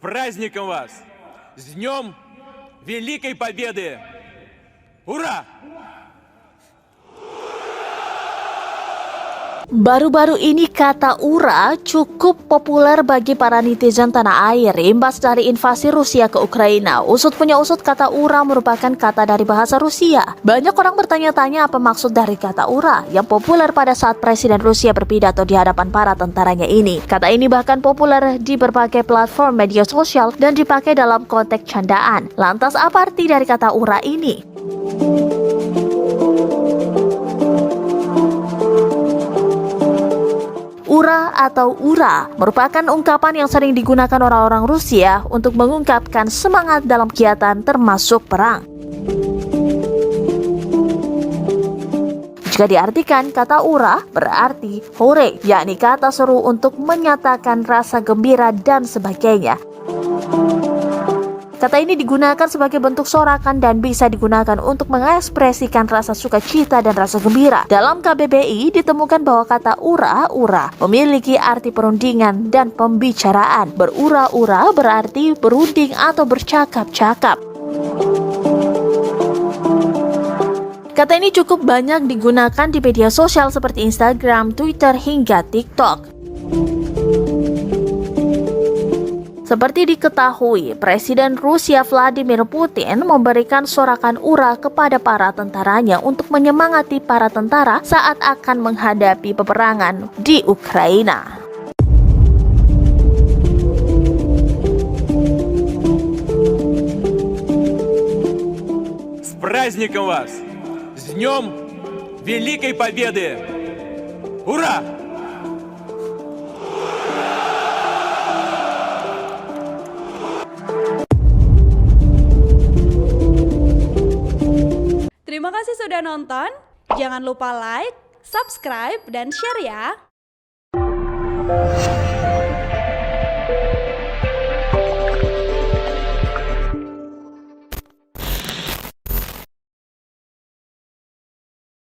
праздником вас! С Днем Великой Победы! Ура! Baru-baru ini kata "ura" cukup populer bagi para netizen tanah air imbas dari invasi Rusia ke Ukraina. Usut punya usut, kata "ura" merupakan kata dari bahasa Rusia. Banyak orang bertanya-tanya apa maksud dari kata "ura" yang populer pada saat Presiden Rusia berpidato di hadapan para tentaranya ini. Kata ini bahkan populer di berbagai platform media sosial dan dipakai dalam konteks candaan. Lantas apa arti dari kata "ura" ini? Ura atau ura merupakan ungkapan yang sering digunakan orang-orang Rusia untuk mengungkapkan semangat dalam kegiatan termasuk perang. Jika diartikan, kata ura berarti hore, yakni kata seru untuk menyatakan rasa gembira dan sebagainya. Kata ini digunakan sebagai bentuk sorakan dan bisa digunakan untuk mengekspresikan rasa sukacita dan rasa gembira. Dalam KBBI ditemukan bahwa kata ura-ura memiliki arti perundingan dan pembicaraan. Berura-ura berarti berunding atau bercakap-cakap. Kata ini cukup banyak digunakan di media sosial seperti Instagram, Twitter, hingga TikTok. Seperti diketahui, Presiden Rusia Vladimir Putin memberikan sorakan ura kepada para tentaranya untuk menyemangati para tentara saat akan menghadapi peperangan di Ukraina. С праздником вас! С Днем Великой Победы! Ура! Terima kasih sudah nonton. Jangan lupa like, subscribe, dan share ya.